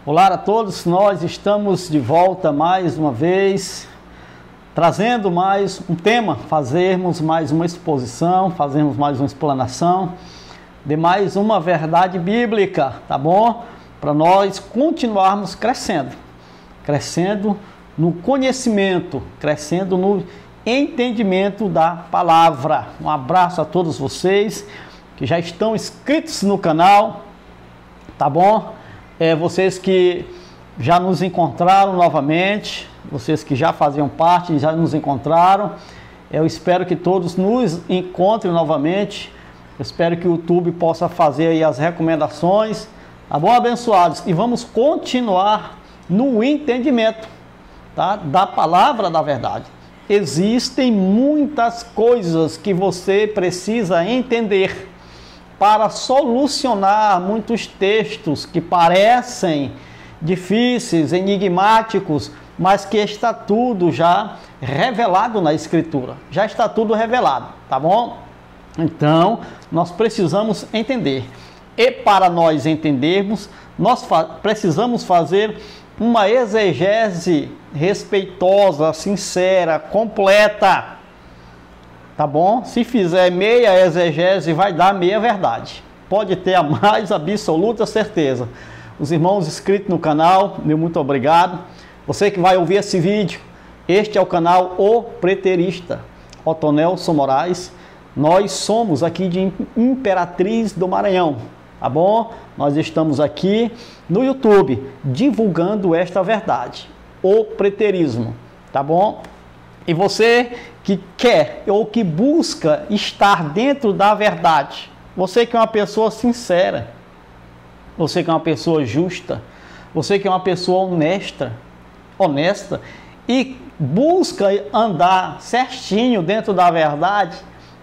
Olá a todos, nós estamos de volta mais uma vez, trazendo mais um tema, fazermos mais uma exposição, fazermos mais uma explanação de mais uma verdade bíblica, tá bom? Para nós continuarmos crescendo no conhecimento, crescendo no entendimento da palavra. Um abraço a todos vocês que já estão inscritos no canal, tá bom? Vocês que já nos encontraram novamente, vocês que já faziam parte e já nos encontraram, eu espero que todos nos encontrem novamente. Eu espero que o YouTube possa fazer aí as recomendações, tá bom, abençoados? E vamos continuar no entendimento, tá, da palavra da verdade. Existem muitas coisas que você precisa entender para solucionar muitos textos que parecem difíceis, enigmáticos, mas que está tudo já revelado na Escritura. Já está tudo revelado, tá bom? Então, nós precisamos entender. E para nós entendermos, nós precisamos fazer uma exegese respeitosa, sincera, completa. Tá bom? Se fizer meia exegese, vai dar meia verdade. Pode ter a mais absoluta certeza. Os irmãos inscritos no canal, meu muito obrigado. Você que vai ouvir esse vídeo, este é o canal O Preterista, Otonelson Moraes. Nós somos aqui de Imperatriz do Maranhão, tá bom? Nós estamos aqui no YouTube divulgando esta verdade, o preterismo, tá bom? E você que quer ou que busca estar dentro da verdade, você que é uma pessoa sincera, você que é uma pessoa justa, você que é uma pessoa honesta e busca andar certinho dentro da verdade,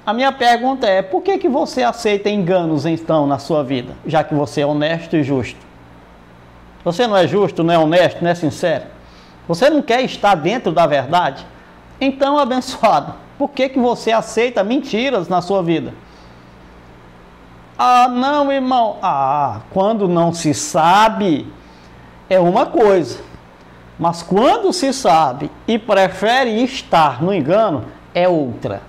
a minha pergunta é, por que você aceita enganos então na sua vida, já que você é honesto e justo? Você não é justo, não é honesto, não é sincero? Você não quer estar dentro da verdade? Então, abençoado, por que você aceita mentiras na sua vida? Ah, não, irmão. Quando não se sabe é uma coisa, mas quando se sabe e prefere estar no engano é outra,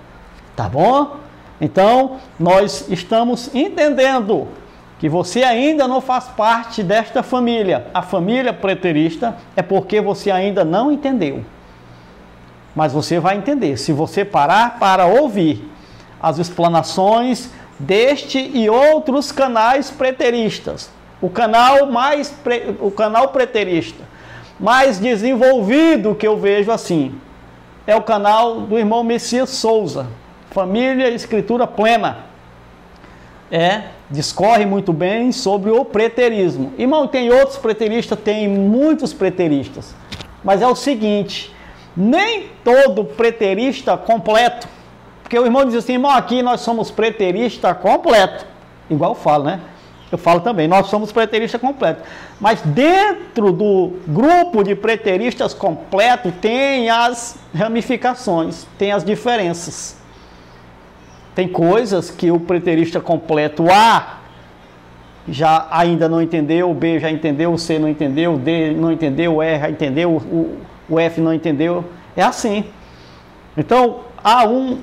tá bom? Então, nós estamos entendendo que você ainda não faz parte desta família. A família preterista é porque você ainda não entendeu. Mas você vai entender, se você parar para ouvir as explanações deste e outros canais preteristas. O canal preterista mais desenvolvido que eu vejo assim é o canal do irmão Messias Souza, Família Escritura Plena. Discorre muito bem sobre o preterismo. Irmão, tem outros preteristas, tem muitos preteristas. Mas é o seguinte, nem todo preterista completo, porque o irmão diz assim, irmão, aqui nós somos preterista completo, igual eu falo, né? Eu falo também, nós somos preterista completo, mas dentro do grupo de preteristas completo tem as ramificações, tem as diferenças. Tem coisas que o preterista completo A já ainda não entendeu, o B já entendeu, o C não entendeu, o D não entendeu, o E já entendeu, o F não entendeu, é assim. Então,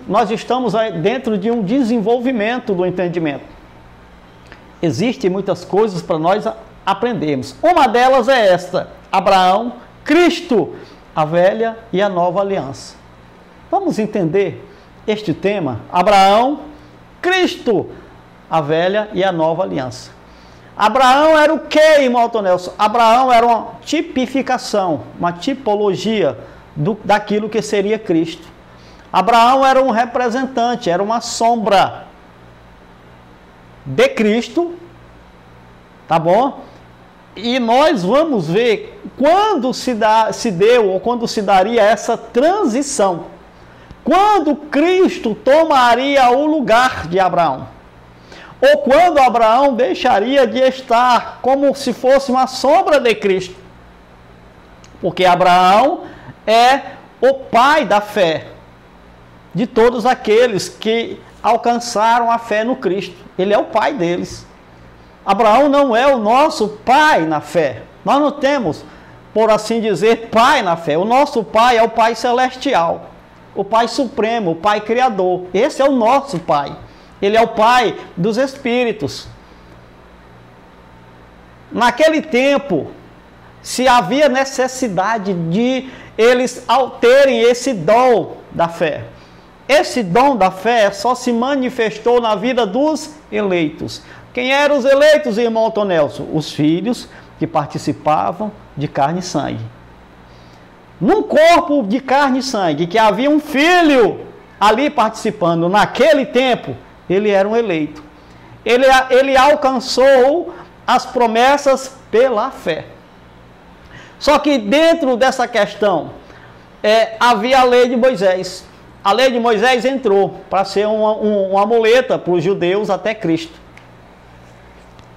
nós estamos dentro de um desenvolvimento do entendimento. Existem muitas coisas para nós aprendermos. Uma delas é esta: Abraão, Cristo, a velha e a nova aliança. Vamos entender este tema? Abraão, Cristo, a velha e a nova aliança. Abraão era o que, irmão Nelson? Abraão era uma tipificação, uma tipologia daquilo que seria Cristo. Abraão era um representante, era uma sombra de Cristo, tá bom? E nós vamos ver quando se deu ou quando se daria essa transição. Quando Cristo tomaria o lugar de Abraão. Ou quando Abraão deixaria de estar como se fosse uma sombra de Cristo. Porque Abraão é o pai da fé de todos aqueles que alcançaram a fé no Cristo. Ele é o pai deles. Abraão não é o nosso pai na fé. Nós não temos, por assim dizer, pai na fé. O nosso pai é o Pai Celestial, o Pai Supremo, o Pai Criador. Esse é o nosso pai. Ele é o Pai dos Espíritos. Naquele tempo, se havia necessidade de eles terem esse dom da fé. Esse dom da fé só se manifestou na vida dos eleitos. Quem eram os eleitos, irmão Tonelson? Os filhos que participavam de carne e sangue. Num corpo de carne e sangue, que havia um filho ali participando, naquele tempo, ele era um eleito. Ele alcançou as promessas pela fé. Só que dentro dessa questão, havia a lei de Moisés. A lei de Moisés entrou para ser uma muleta para os judeus até Cristo.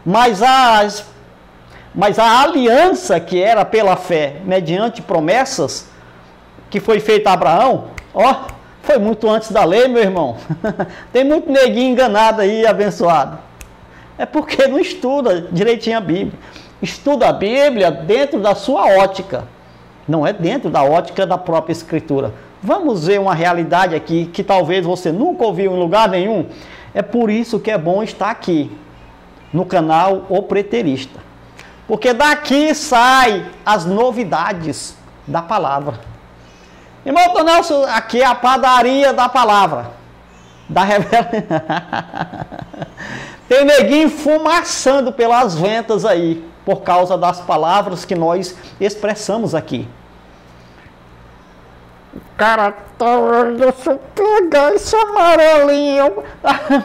Mas a aliança que era pela fé, mediante promessas, que foi feita a Abraão, foi muito antes da lei, meu irmão. Tem muito neguinho enganado aí, abençoado. É porque não estuda direitinho a Bíblia. Estuda a Bíblia dentro da sua ótica. Não é dentro da ótica da própria Escritura. Vamos ver uma realidade aqui que talvez você nunca ouviu em lugar nenhum. É por isso que é bom estar aqui, no canal O Preterista. Porque daqui sai as novidades da palavra. Irmão Tonelson, aqui é a padaria da palavra. Da revelação. Tem neguinho fumaçando pelas ventas aí, por causa das palavras que nós expressamos aqui. Cara, deixa eu pegar esse amarelinho.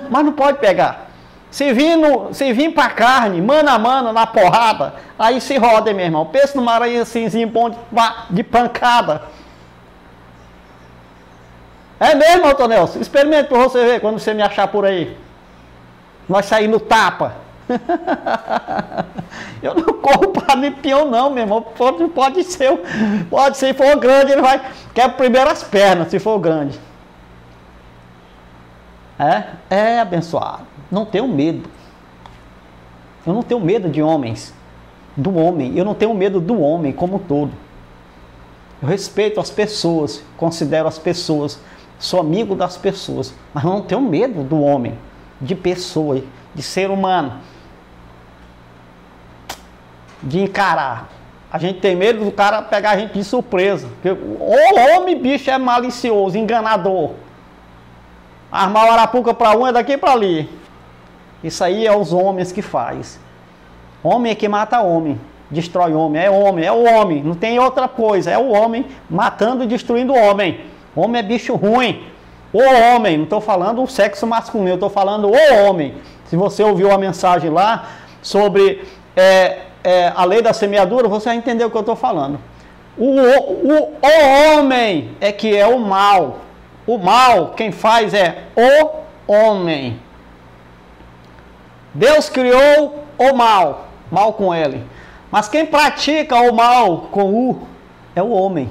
Mas não pode pegar. Se vir pra carne, mano a mano, na porrada, aí se roda, meu irmão. Pensa numa aranha assim, bom de pancada. É mesmo, Antonelson? Experimenta pra você ver quando você me achar por aí. Nós sair no tapa. Eu não corro para limpião não, meu irmão. Pode ser, se for grande, ele vai quebra primeiro as pernas, se for grande. É abençoado. Não tenho medo. Eu não tenho medo de homens, do homem. Eu não tenho medo do homem como um todo. Eu respeito as pessoas, considero as pessoas, sou amigo das pessoas, mas não tenho medo do homem, de pessoa, de ser humano, de encarar. A gente tem medo do cara pegar a gente de surpresa. Porque o homem, bicho, é malicioso, enganador. Armar o arapuca para um é daqui para ali. Isso aí é os homens que faz. Homem é que mata homem, destrói homem. É o homem. Não tem outra coisa. É o homem matando e destruindo o homem. Homem é bicho ruim. O homem, não estou falando o sexo masculino, eu estou falando o homem. Se você ouviu a mensagem lá sobre a lei da semeadura, você vai entender o que eu estou falando. O homem é que é o mal. O mal, quem faz é o homem. Deus criou o mal, mal com L. Mas quem pratica o mal com U é o homem.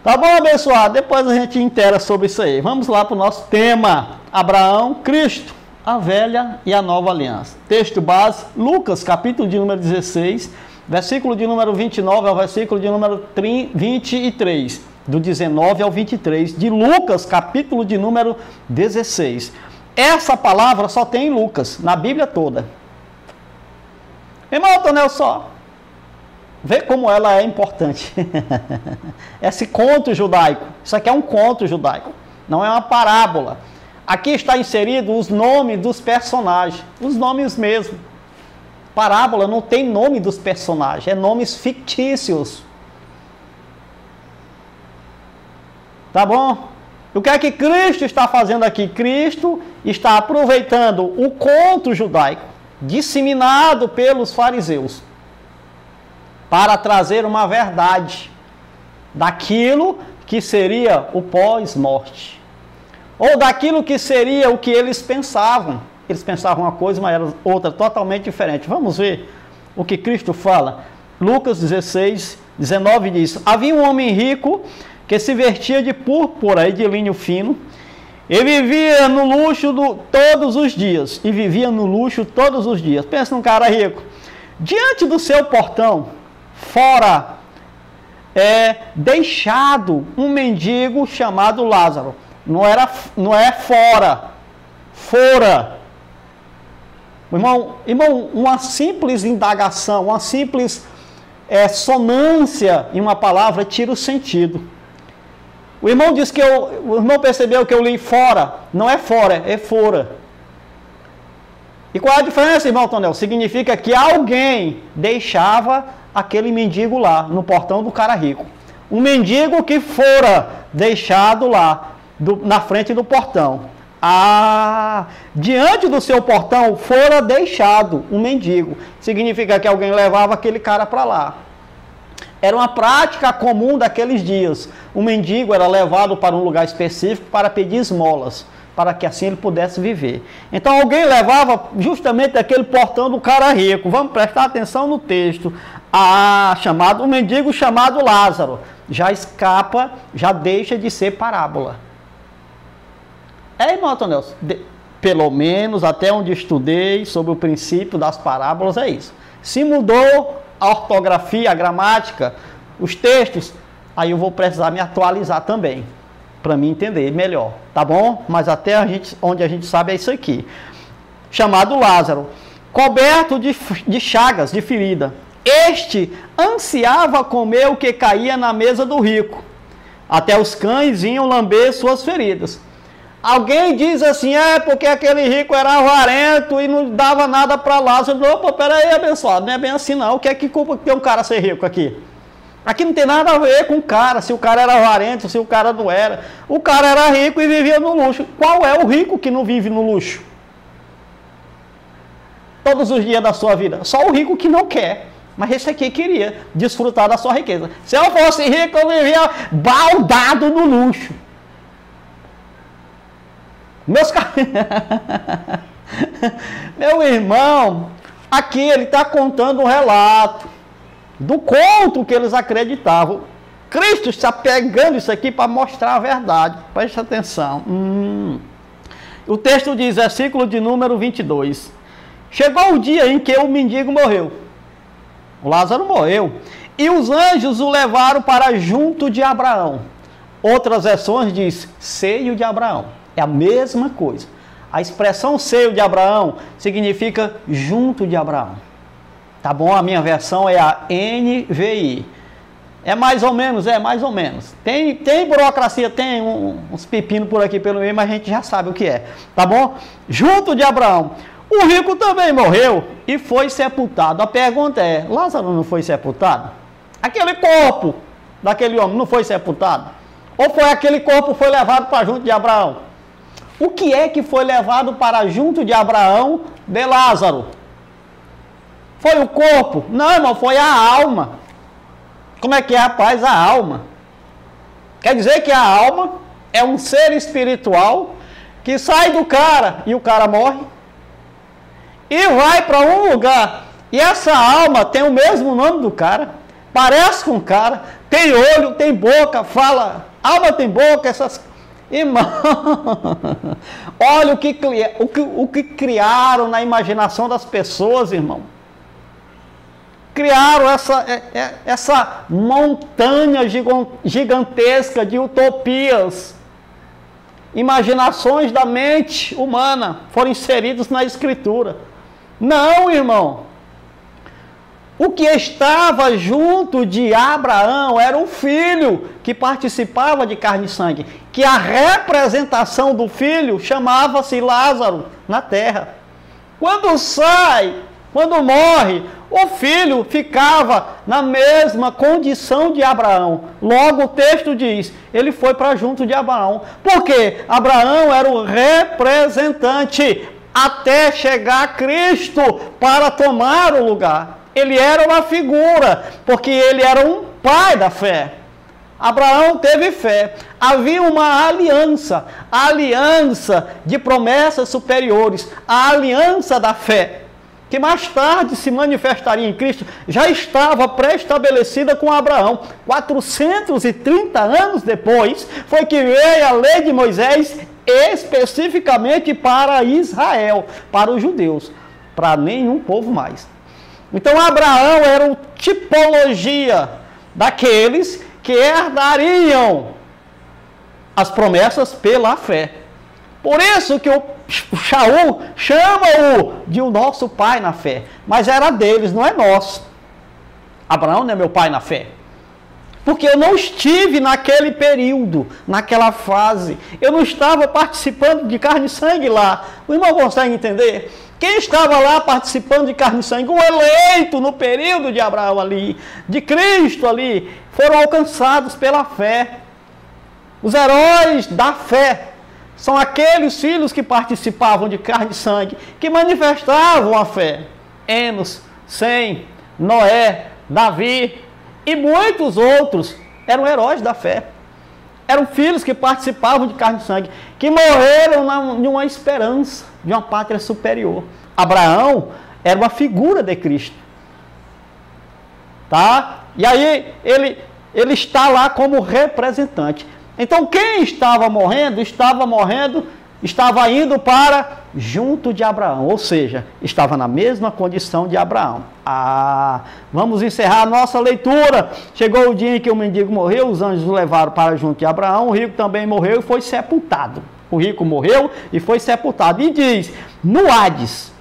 Tá bom, abençoado? Depois a gente inteira sobre isso aí. Vamos lá para o nosso tema. Abraão, Cristo, a velha e a nova aliança. Texto base, Lucas, capítulo de número 16, versículo de número 29 ao versículo de número 23. Do 19 ao 23, de Lucas, capítulo de número 16. Essa palavra só tem em Lucas, na Bíblia toda. Irmão Tonel, só vê como ela é importante. Esse conto judaico, isso aqui é um conto judaico, não é uma parábola. Aqui está inserido os nomes dos personagens, os nomes mesmo. Parábola não tem nome dos personagens, é nomes fictícios. Tá bom? O que é que Cristo está fazendo aqui? Cristo está aproveitando o conto judaico, disseminado pelos fariseus, para trazer uma verdade daquilo que seria o pós-morte. Ou daquilo que seria o que eles pensavam. Eles pensavam uma coisa, mas era outra totalmente diferente. Vamos ver o que Cristo fala. Lucas 16, 19 diz: havia um homem rico que se vestia de púrpura e de linho fino, e vivia no luxo todos os dias. Pensa num cara rico. Diante do seu portão, fora, deixado um mendigo chamado Lázaro. Não é fora, fora. Irmão, uma simples indagação, uma simples sonância em uma palavra tira o sentido. O irmão disse que o irmão percebeu que eu li fora. Não é fora, é fora. E qual é a diferença, irmão Tonel? Significa que alguém deixava aquele mendigo lá, no portão do cara rico. Um mendigo que fora deixado lá, na frente do portão. Diante do seu portão fora deixado um mendigo. Significa que alguém levava aquele cara para lá. Era uma prática comum daqueles dias. O mendigo era levado para um lugar específico para pedir esmolas, para que assim ele pudesse viver. Então alguém levava justamente aquele portão do cara rico. Vamos prestar atenção no texto. Um mendigo chamado Lázaro. Já escapa, já deixa de ser parábola. Irmão Antonel, pelo menos até onde estudei sobre o princípio das parábolas é isso. Se mudou a ortografia, a gramática, os textos, aí eu vou precisar me atualizar também, para me entender melhor, tá bom? Mas até onde a gente sabe é isso aqui. Chamado Lázaro, coberto de chagas, de ferida. Este ansiava comer o que caía na mesa do rico. Até os cães vinham lamber suas feridas. Alguém diz assim, porque aquele rico era avarento e não dava nada para Lázaro. Opa, peraí, abençoado, não é bem assim não. O que é que culpa que tem um cara ser rico aqui? Aqui não tem nada a ver com o cara, se o cara era avarento, se o cara não era. O cara era rico e vivia no luxo. Qual é o rico que não vive no luxo? Todos os dias da sua vida. Só o rico que não quer. Mas esse aqui queria desfrutar da sua riqueza. Se eu fosse rico, eu vivia baldado no luxo. Meu irmão, aqui ele está contando um relato do conto que eles acreditavam. Cristo está pegando isso aqui para mostrar a verdade. Preste atenção. O texto diz, versículo de número 22. Chegou o dia em que o mendigo morreu. O Lázaro morreu. E os anjos o levaram para junto de Abraão. Outras versões diz seio de Abraão. É a mesma coisa. A expressão seio de Abraão significa junto de Abraão. Tá bom? A minha versão é a NVI. É mais ou menos, mais ou menos. Tem burocracia, tem uns pepinos por aqui pelo meio, mas a gente já sabe o que é. Tá bom? Junto de Abraão. O rico também morreu e foi sepultado. A pergunta é, Lázaro não foi sepultado? Aquele corpo daquele homem não foi sepultado? Ou foi aquele corpo que foi levado para junto de Abraão? O que é que foi levado para junto de Abraão de Lázaro? Foi o corpo? Não, irmão, foi a alma. Como é que é, rapaz? A alma. Quer dizer que a alma é um ser espiritual que sai do cara e o cara morre e vai para um lugar. E essa alma tem o mesmo nome do cara, parece com o cara, tem olho, tem boca, fala, alma tem boca, essas coisas. Irmão, olha o que criaram na imaginação das pessoas, irmão. Criaram essa montanha gigantesca de utopias. Imaginações da mente humana foram inseridas na Escritura. Não, irmão. O que estava junto de Abraão era o filho que participava de carne e sangue, que a representação do filho chamava-se Lázaro na terra. Quando morre, o filho ficava na mesma condição de Abraão. Logo o texto diz, ele foi para junto de Abraão. Por quê? Abraão era o representante até chegar Cristo para tomar o lugar. Ele era uma figura, porque ele era um pai da fé. Abraão teve fé. Havia uma aliança, a aliança de promessas superiores, a aliança da fé, que mais tarde se manifestaria em Cristo, já estava pré-estabelecida com Abraão. 430 anos depois, foi que veio a lei de Moisés especificamente para Israel, para os judeus, para nenhum povo mais. Então Abraão era uma tipologia daqueles que herdariam as promessas pela fé. Por isso que o Shaul chama-o de o nosso pai na fé. Mas era deles, não é nosso. Abraão não é meu pai na fé. Porque eu não estive naquele período, naquela fase. Eu não estava participando de carne e sangue lá. O irmão consegue entender? Quem estava lá participando de carne e sangue? O eleito no período de Abraão ali, de Cristo ali, foram alcançados pela fé. Os heróis da fé são aqueles filhos que participavam de carne e sangue, que manifestavam a fé. Enos, Sem, Noé, Davi e muitos outros eram heróis da fé. Eram filhos que participavam de carne e sangue, que morreram de uma esperança, de uma pátria superior. Abraão era uma figura de Cristo. Tá? E aí ele está lá como representante. Então quem estava morrendo, estava indo para junto de Abraão, ou seja, estava na mesma condição de Abraão. Vamos encerrar a nossa leitura. Chegou o dia em que o mendigo morreu, os anjos o levaram para junto de Abraão, o rico também morreu e foi sepultado. O rico morreu e foi sepultado. E diz, no Hades,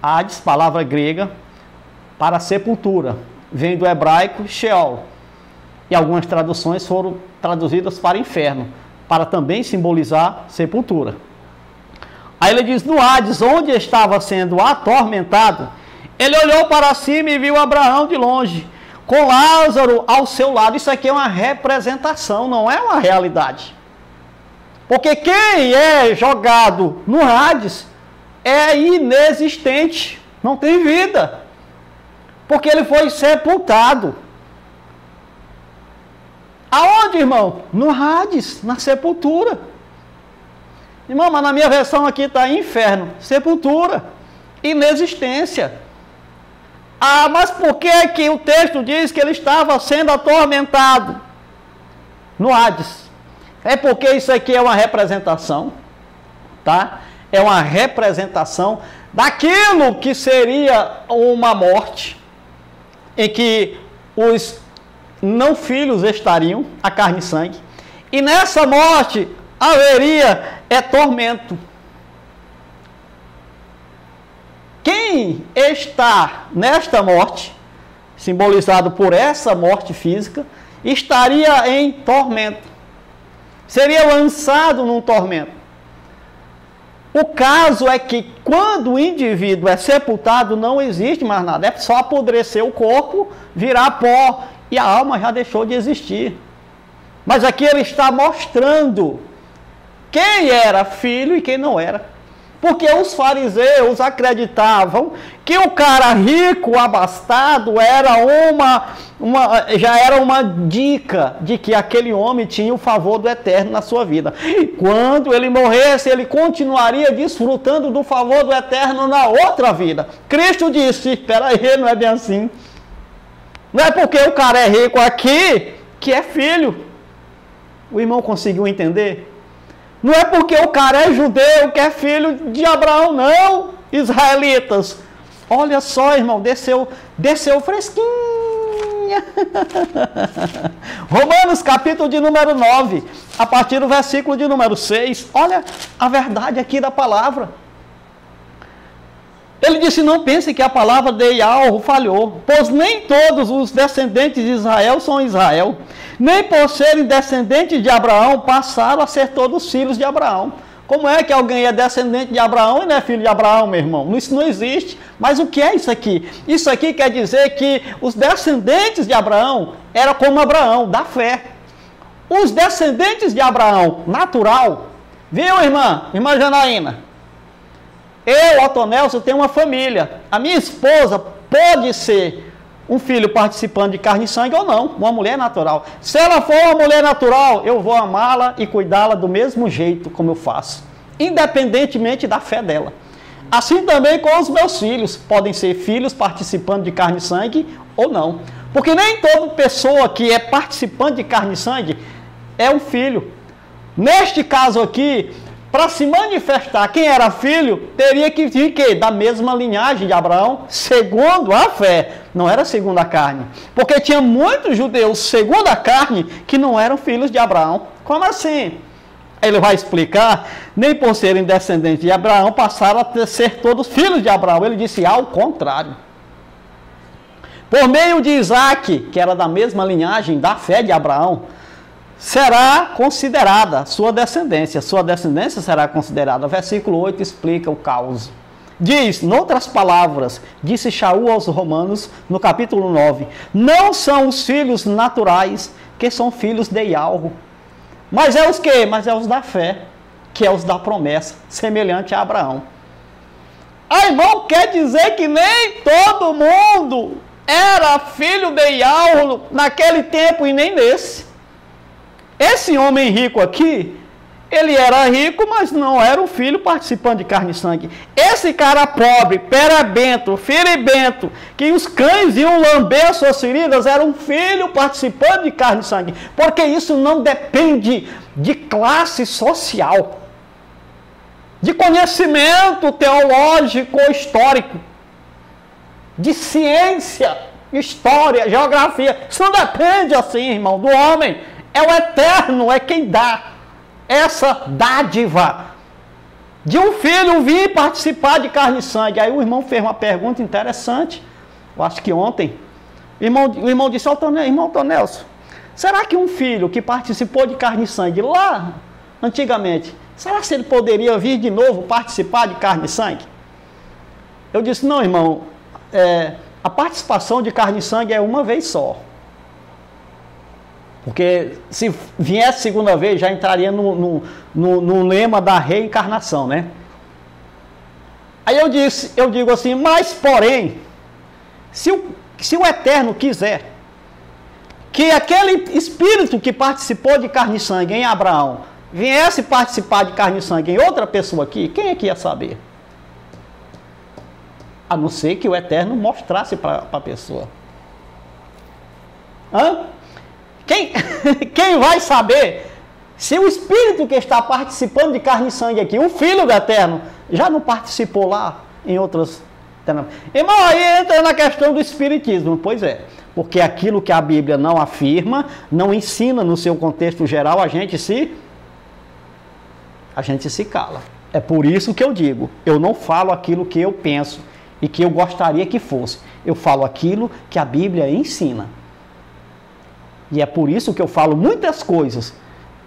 Hades, palavra grega para sepultura, vem do hebraico Sheol. E algumas traduções foram traduzidas para inferno, para também simbolizar sepultura. Aí ele diz, no Hades, onde estava sendo atormentado, ele olhou para cima e viu Abraão de longe, com Lázaro ao seu lado. Isso aqui é uma representação, não é uma realidade. Porque quem é jogado no Hades é inexistente, não tem vida. Porque ele foi sepultado. Aonde, irmão? No Hades, na sepultura. Irmão, mas na minha versão aqui está inferno, sepultura, inexistência. Mas por que que o texto diz que ele estava sendo atormentado no Hades? É porque isso aqui é uma representação, tá? É uma representação daquilo que seria uma morte, em que os não filhos estariam, a carne e sangue, e nessa morte haveria tormento. Quem está nesta morte, simbolizado por essa morte física, estaria em tormento, seria lançado num tormento. O caso é que quando o indivíduo é sepultado, não existe mais nada, é só apodrecer o corpo, virar pó, e a alma já deixou de existir. Mas aqui ele está mostrando quem era filho e quem não era. Porque os fariseus acreditavam que o cara rico, abastado, já era uma dica de que aquele homem tinha o favor do eterno na sua vida. E quando ele morresse, ele continuaria desfrutando do favor do eterno na outra vida. Cristo disse, espera aí, não é bem assim. Não é porque o cara é rico aqui que é filho. O irmão conseguiu entender? Não é porque o cara é judeu que é filho de Abraão, não, israelitas. Olha só, irmão, desceu fresquinha. Romanos, capítulo de número 9, a partir do versículo de número 6. Olha a verdade aqui da palavra. Ele disse, não pense que a palavra de Yahweh falhou, pois nem todos os descendentes de Israel são Israel, nem por serem descendentes de Abraão, passaram a ser todos filhos de Abraão. Como é que alguém é descendente de Abraão e não é filho de Abraão, meu irmão? Isso não existe. Mas o que é isso aqui? Isso aqui quer dizer que os descendentes de Abraão eram como Abraão, da fé. Os descendentes de Abraão, natural, viu, irmã? Irmã Janaína? Eu, Otto Nelson, tenho uma família. A minha esposa pode ser um filho participando de carne e sangue ou não, uma mulher natural. Se ela for uma mulher natural, eu vou amá-la e cuidá-la do mesmo jeito como eu faço, independentemente da fé dela. Assim também com os meus filhos, podem ser filhos participando de carne e sangue ou não. Porque nem toda pessoa que é participante de carne e sangue é um filho. Neste caso aqui, para se manifestar quem era filho, teria que vir que? Da mesma linhagem de Abraão, segundo a fé. Não era segundo a carne. Porque tinha muitos judeus, segundo a carne, que não eram filhos de Abraão. Como assim? Ele vai explicar, nem por serem descendentes de Abraão, passaram a ser todos filhos de Abraão. Ele disse ao contrário. Por meio de Isaac, que era da mesma linhagem da fé de Abraão, será considerada sua descendência. Sua descendência será considerada. Versículo 8 explica o caos. Diz, noutras palavras, disse Shaul aos romanos, no capítulo 9, não são os filhos naturais que são filhos de Ialro. Mas é os quê? Mas é os da fé, que é os da promessa, semelhante a Abraão. Ah, irmão, quer dizer que nem todo mundo era filho de Ialro naquele tempo e nem nesse. Esse homem rico aqui, ele era rico, mas não era um filho participante de carne e sangue. Esse cara pobre, perebento, firibento, que os cães iam lamber as suas feridas, era um filho participante de carne e sangue. Porque isso não depende de classe social, de conhecimento teológico ou histórico, de ciência, história, geografia. Isso não depende assim, irmão, do homem. É o eterno, é quem dá essa dádiva de um filho vir participar de carne e sangue. Aí o irmão fez uma pergunta interessante, eu acho que ontem. O irmão disse, irmão Tonelson, será que um filho que participou de carne e sangue lá, antigamente, será que ele poderia vir de novo participar de carne e sangue? Eu disse, não, irmão, a participação de carne e sangue é uma vez só. Porque se viesse segunda vez, já entraria no lema da reencarnação, né? Aí eu digo assim, mas porém, se o Eterno quiser que aquele espírito que participou de carne e sangue em Abraão viesse participar de carne e sangue em outra pessoa aqui, quem é que ia saber? A não ser que o Eterno mostrasse para a pessoa. Hã? Quem vai saber se o Espírito que está participando de carne e sangue aqui, o Filho do Eterno, já não participou lá em outras... Irmão, aí entra na questão do Espiritismo. Pois é, porque aquilo que a Bíblia não afirma, não ensina no seu contexto geral, a gente se cala. É por isso que eu digo, eu não falo aquilo que eu penso e que eu gostaria que fosse. Eu falo aquilo que a Bíblia ensina. E é por isso que eu falo muitas coisas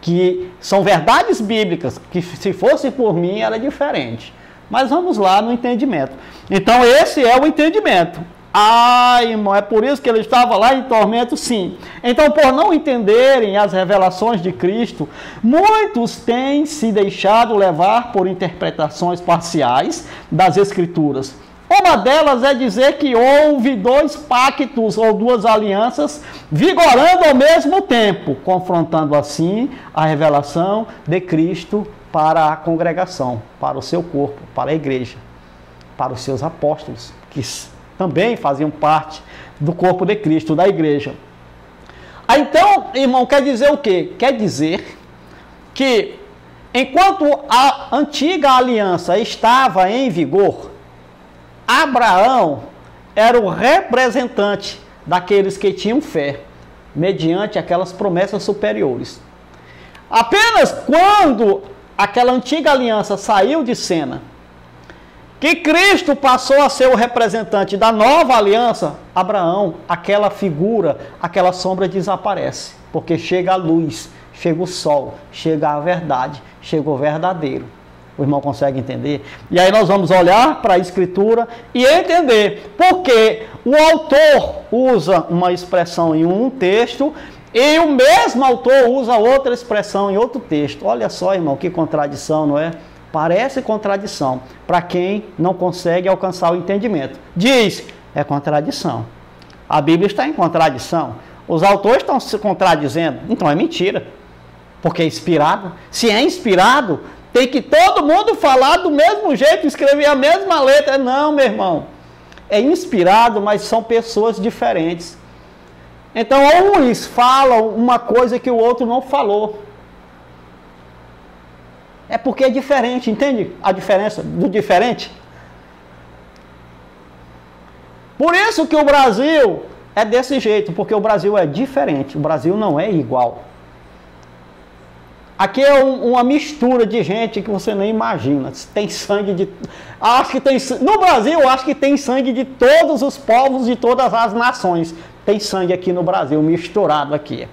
que são verdades bíblicas, que se fosse por mim era diferente. Mas vamos lá no entendimento. Então esse é o entendimento. Ah, irmão, é por isso que ele estava lá em tormento, sim. Então, por não entenderem as revelações de Cristo, muitos têm se deixado levar por interpretações parciais das Escrituras. Uma delas é dizer que houve dois pactos ou duas alianças vigorando ao mesmo tempo, confrontando assim a revelação de Cristo para a congregação, para o seu corpo, para a igreja, para os seus apóstolos, que também faziam parte do corpo de Cristo, da igreja. Então, irmão, quer dizer o quê? Quer dizer que enquanto a antiga aliança estava em vigor, Abraão era o representante daqueles que tinham fé, mediante aquelas promessas superiores. Apenas quando aquela antiga aliança saiu de cena, que Cristo passou a ser o representante da nova aliança, Abraão, aquela figura, aquela sombra desaparece, porque chega a luz, chega o sol, chega a verdade, chega o verdadeiro. O irmão consegue entender? E aí nós vamos olhar para a Escritura e entender porque o autor usa uma expressão em um texto e o mesmo autor usa outra expressão em outro texto. Olha só, irmão, que contradição, não é? Parece contradição para quem não consegue alcançar o entendimento. Diz, é contradição. A Bíblia está em contradição. Os autores estão se contradizendo. Então é mentira. Porque é inspirado. Se é inspirado, tem que todo mundo falar do mesmo jeito, escrever a mesma letra. Não, meu irmão. É inspirado, mas são pessoas diferentes. Então, uns falam uma coisa que o outro não falou. É porque é diferente, entende a diferença do diferente? Por isso que o Brasil é desse jeito, porque o Brasil é diferente, o Brasil não é igual. Aqui é uma mistura de gente que você nem imagina. Tem sangue de... Acho que tem... No Brasil, acho que tem sangue de todos os povos, de todas as nações. Tem sangue aqui no Brasil, misturado aqui.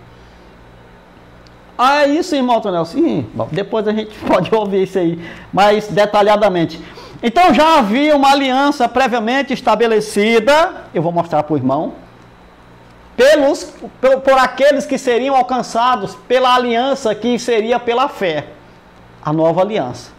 Ah, é isso, irmão Tonel? Sim, bom, depois a gente pode ouvir isso aí mais detalhadamente. Então já havia uma aliança previamente estabelecida, eu vou mostrar para o irmão, por aqueles que seriam alcançados pela aliança que seria pela fé, a nova aliança.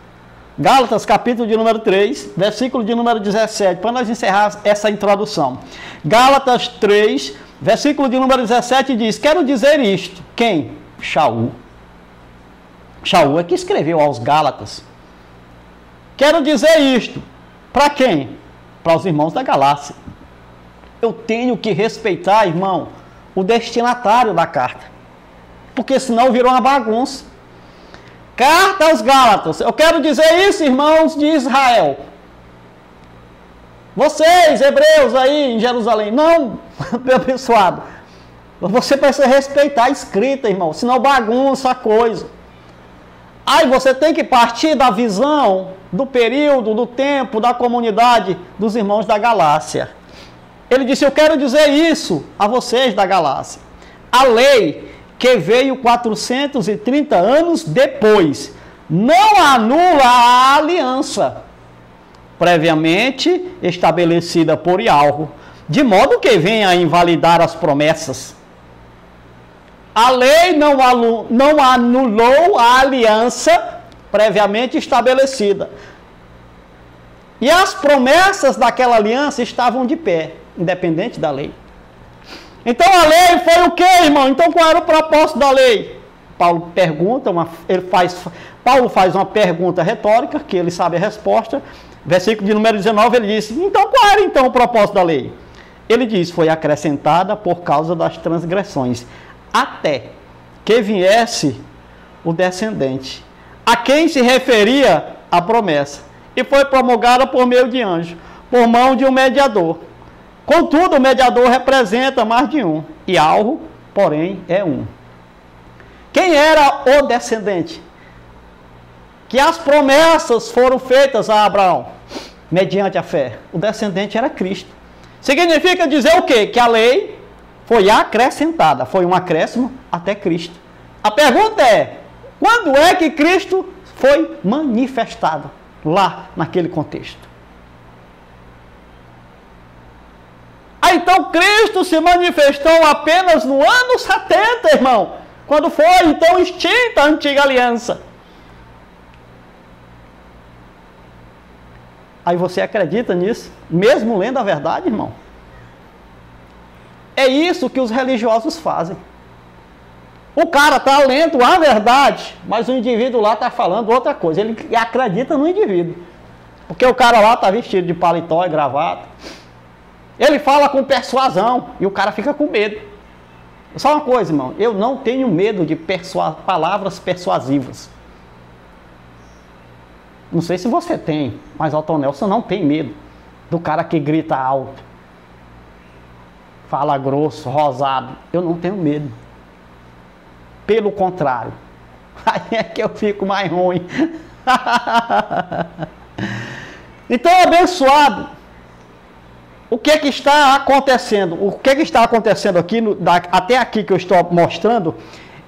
Gálatas, capítulo de número 3, versículo de número 17, para nós encerrar essa introdução. Gálatas 3, versículo de número 17 diz: quero dizer isto. Quem? Shaul. Shaul é que escreveu aos Gálatas. Quero dizer isto. Para quem? Para os irmãos da Galácia. Eu tenho que respeitar, irmão, o destinatário da carta. Porque senão virou uma bagunça. Carta aos Gálatas. Eu quero dizer isso, irmãos de Israel. Vocês, hebreus aí em Jerusalém. Não, meu abençoado. Você precisa respeitar a escrita, irmão. Senão bagunça a coisa. Aí você tem que partir da visão, do período, do tempo, da comunidade dos irmãos da Galácia. Ele disse: eu quero dizer isso a vocês da Galácia. A lei que veio 430 anos depois não anula a aliança previamente estabelecida por Yahweh, de modo que venha a invalidar as promessas. A lei não anulou a aliança previamente estabelecida. E as promessas daquela aliança estavam de pé, independente da lei. Então a lei foi o quê, irmão? Então qual era o propósito da lei? Paulo faz uma pergunta retórica, que ele sabe a resposta. Versículo de número 19, ele diz: então qual era então o propósito da lei? Ele diz: foi acrescentada por causa das transgressões, até que viesse o descendente, a quem se referia a promessa, e foi promulgada por meio de anjo, por mão de um mediador. Contudo, o mediador representa mais de um, e Yahweh, porém, é um. Quem era o descendente? Que as promessas foram feitas a Abraão, mediante a fé. O descendente era Cristo. Significa dizer o quê? Que a lei foi acrescentada, foi um acréscimo até Cristo. A pergunta é: quando é que Cristo foi manifestado lá naquele contexto? Então Cristo se manifestou apenas no ano 70, irmão, quando foi então extinta a antiga aliança. Aí você acredita nisso, mesmo lendo a verdade, irmão? É isso que os religiosos fazem. O cara está lendo a verdade, mas o indivíduo lá está falando outra coisa. Ele acredita no indivíduo. Porque o cara lá está vestido de paletó e gravata. Ele fala com persuasão e o cara fica com medo. Só uma coisa, irmão. Eu não tenho medo de palavras persuasivas. Não sei se você tem, mas Alton Nelson não tem medo do cara que grita alto, fala grosso, rosado. Eu não tenho medo. Pelo contrário. Aí é que eu fico mais ruim. Então, abençoado, o que é que está acontecendo? O que é que está acontecendo aqui, até aqui que eu estou mostrando,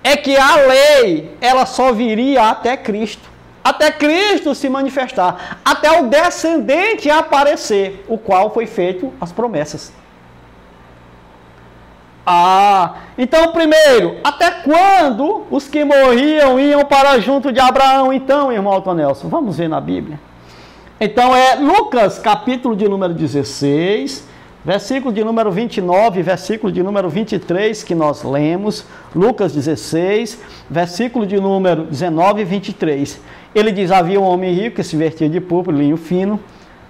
é que a lei, ela só viria até Cristo. Até Cristo se manifestar, até o descendente aparecer, o qual foi feito as promessas. Então primeiro, até quando os que morriam iam para junto de Abraão? Então, irmão Alton Nelson, vamos ver na Bíblia. Então é Lucas, capítulo de número 16, versículo de número 29, versículo de número 23, que nós lemos. Lucas 16, versículo de número 19 e 23. Ele diz: havia um homem rico que se vestia de púrpura e linho fino,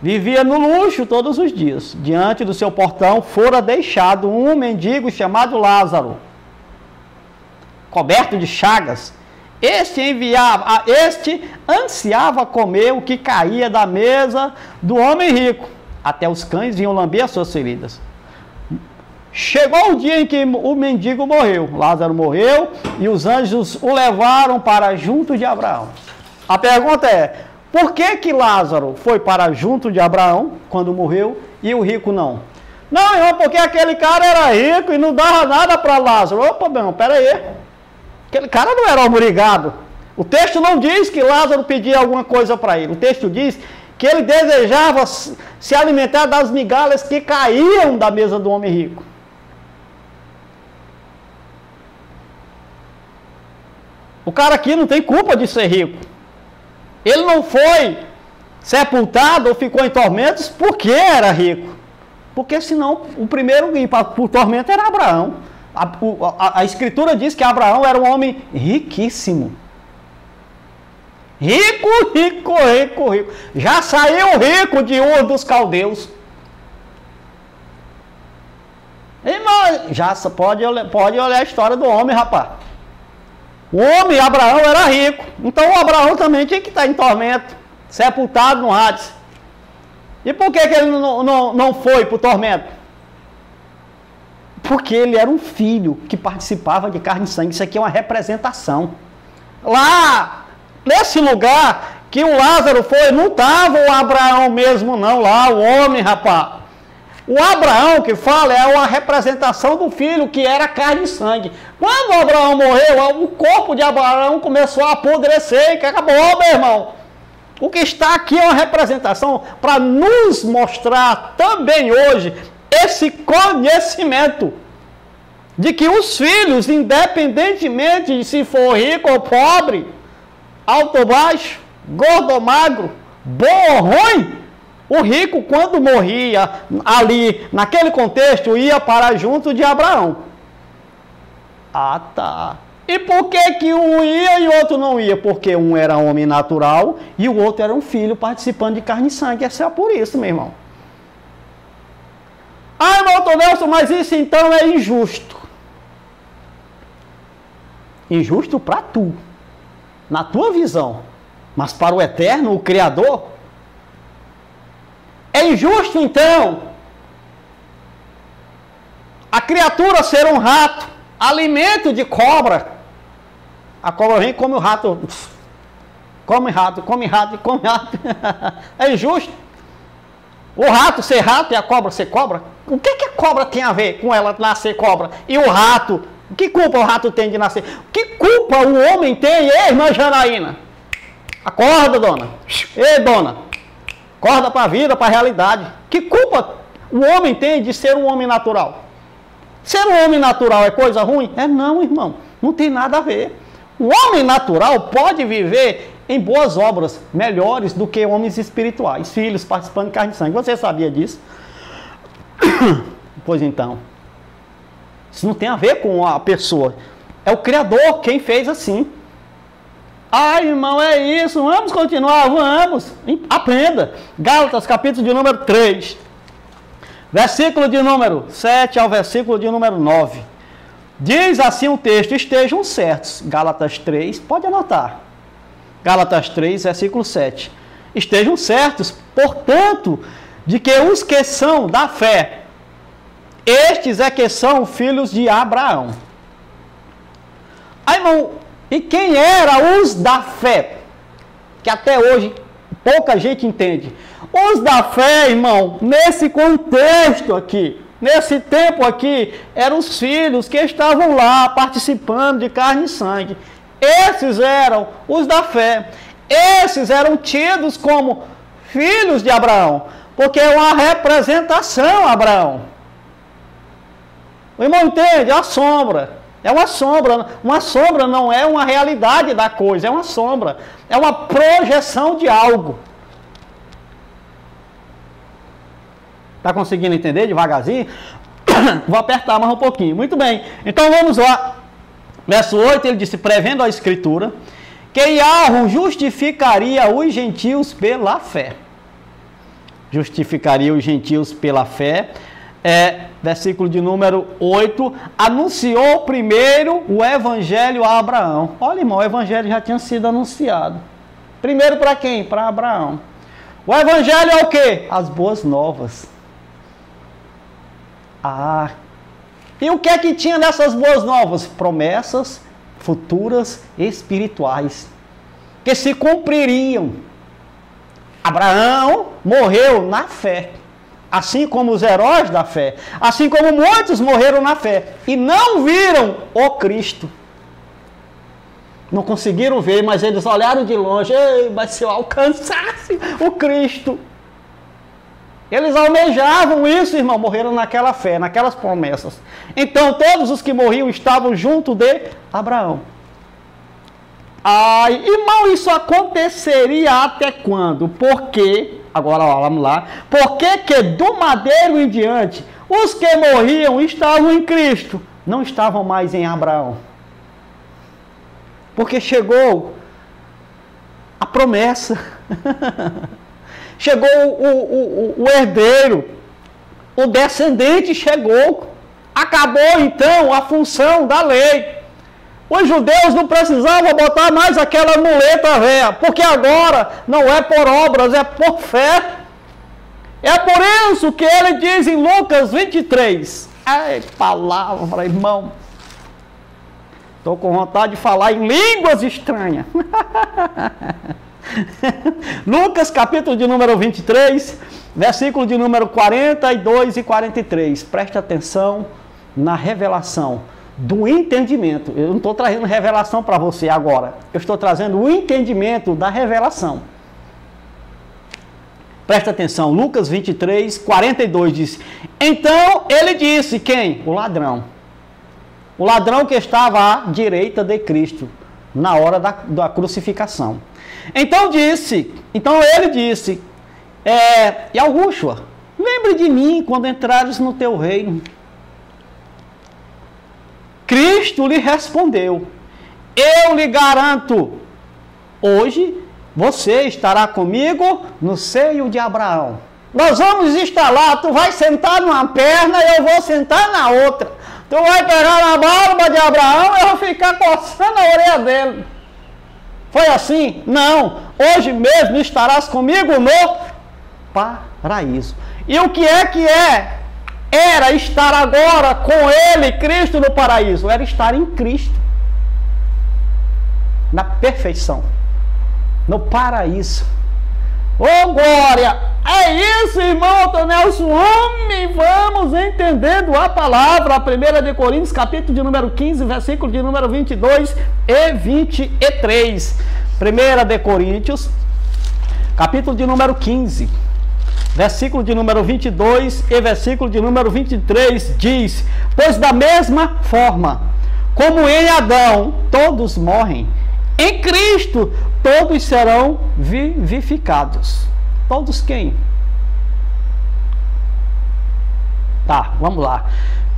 vivia no luxo todos os dias. Diante do seu portão fora deixado um mendigo chamado Lázaro, coberto de chagas, Este ansiava comer o que caía da mesa do homem rico. Até os cães vinham lamber as suas feridas. Chegou o dia em que o mendigo morreu. Lázaro morreu e os anjos o levaram para junto de Abraão. A pergunta é, por que Lázaro foi para junto de Abraão quando morreu e o rico não? Não, irmão, porque aquele cara era rico e não dava nada para Lázaro. Opa, meu irmão, pera aí. Aquele cara não era obrigado. O texto não diz que Lázaro pedia alguma coisa para ele. O texto diz que ele desejava se alimentar das migalhas que caíam da mesa do homem rico. O cara aqui não tem culpa de ser rico. Ele não foi sepultado ou ficou em tormentos porque era rico. Porque senão o primeiro a ir para o tormento era Abraão. A Escritura diz que Abraão era um homem riquíssimo. Rico. Já saiu rico de Ur dos Caldeus. Irmão, já pode olhar a história do homem, rapaz. O homem, Abraão, era rico. Então o Abraão também tinha que estar em tormento, sepultado no Hades. E por que ele não foi para o tormento? Porque ele era um filho que participava de carne e sangue. Isso aqui é uma representação. Lá, nesse lugar que o Lázaro foi, não estava o Abraão mesmo não, lá o homem, rapaz. O Abraão que fala é uma representação do filho que era carne e sangue. Quando o Abraão morreu, o corpo de Abraão começou a apodrecer e que acabou, meu irmão. O que está aqui é uma representação para nos mostrar também hoje esse conhecimento de que os filhos, independentemente de se for rico ou pobre, alto ou baixo, gordo ou magro, bom ou ruim, o rico, quando morria ali, naquele contexto, ia para junto de Abraão. Ah, tá. E por que um ia e o outro não ia? Porque um era homem natural e o outro era um filho participando de carne e sangue. É só por isso, meu irmão. Ah, irmão Nelson, mas isso então é injusto. Injusto para tu, na tua visão. Mas para o Eterno, o Criador, é injusto, então, a criatura ser um rato, alimento de cobra. A cobra vem e come o rato. Come rato. É injusto. O rato ser rato e a cobra ser cobra. O que a cobra tem a ver com ela nascer cobra? E o rato? Que culpa o rato tem de nascer? Que culpa o homem tem? Ei, irmã Janaína. Acorda, dona. Ei, dona. Acorda para a vida, para a realidade. Que culpa o homem tem de ser um homem natural? Ser um homem natural é coisa ruim? É não, irmão. Não tem nada a ver. O homem natural pode viver em boas obras, melhores do que homens espirituais, filhos participando de carne e sangue. Você sabia disso? Pois então. Isso não tem a ver com a pessoa. É o Criador quem fez assim. Ai, irmão, é isso. Vamos continuar, vamos. Aprenda. Gálatas, capítulo de número 3. Versículo de número 7 ao versículo de número 9. Diz assim o texto, estejam certos. Gálatas 3, pode anotar. Gálatas 3, versículo 7. Estejam certos, portanto, de que os que são da fé, estes é que são filhos de Abraão. Aí, irmão, e quem eram os da fé? Que até hoje pouca gente entende. Os da fé, irmão, nesse contexto aqui, nesse tempo aqui, eram os filhos que estavam lá participando de carne e sangue. Esses eram os da fé. Esses eram tidos como filhos de Abraão, porque é uma representação a Abraão. O irmão entende? É a sombra. É uma sombra. Uma sombra não é uma realidade da coisa, é uma sombra. É uma projeção de algo. Está conseguindo entender devagarzinho? Vou apertar mais um pouquinho. Muito bem. Então vamos lá. Verso 8, ele disse, prevendo a Escritura, que Yahweh justificaria os gentios pela fé. Justificaria os gentios pela fé, versículo de número 8, anunciou primeiro o evangelho a Abraão. Olha, irmão, o evangelho já tinha sido anunciado. Primeiro para quem? Para Abraão. O evangelho é o quê? As boas novas. E o que é que tinha nessas boas novas? Promessas futuras espirituais, que se cumpririam. Abraão morreu na fé, assim como os heróis da fé, assim como muitos morreram na fé, e não viram o Cristo. Não conseguiram ver, mas eles olharam de longe. Ei, mas se eu alcançasse o Cristo. Eles almejavam isso, irmão, morreram naquela fé, naquelas promessas. Então todos os que morriam estavam junto de Abraão. Irmão, isso aconteceria até quando? Porque, agora ó, vamos lá, porque que do madeiro em diante, os que morriam estavam em Cristo, não estavam mais em Abraão. Porque chegou a promessa, chegou o herdeiro, o descendente chegou, acabou então a função da lei. Os judeus não precisavam botar mais aquela muleta velha, porque agora não é por obras, é por fé. É por isso que ele diz em Lucas 23, palavra, irmão. Estou com vontade de falar em línguas estranhas. Lucas, capítulo de número 23, versículo de número 42 e 43. Preste atenção na revelação do entendimento. Eu não estou trazendo revelação para você agora. Eu estou trazendo o entendimento da revelação. Preste atenção. Lucas 23, 42 diz: então ele disse, quem? O ladrão. O ladrão que estava à direita de Cristo, na hora da crucificação. Então ele disse, Yahusha, lembre de mim quando entrares no teu reino. Cristo lhe respondeu, eu lhe garanto, hoje você estará comigo no seio de Abraão. Nós vamos estar lá, tu vai sentar numa perna e eu vou sentar na outra. Tu vai pegar na barba de Abraão e eu vou ficar coçando a orelha dele. Foi assim? Não. Hoje mesmo estarás comigo no paraíso. E o que é? Era estar agora com ele, Cristo, no paraíso. Era estar em Cristo. Na perfeição. No paraíso. Ô glória! É isso, irmão Tonelson, homem, vamos entendendo a palavra. 1 Coríntios, capítulo de número 15, versículo de número 22 e 23. 1 Coríntios, capítulo de número 15, versículo de número 22 e versículo de número 23 diz: pois da mesma forma, como em Adão todos morrem, em Cristo todos serão vivificados. Todos quem? Tá, vamos lá.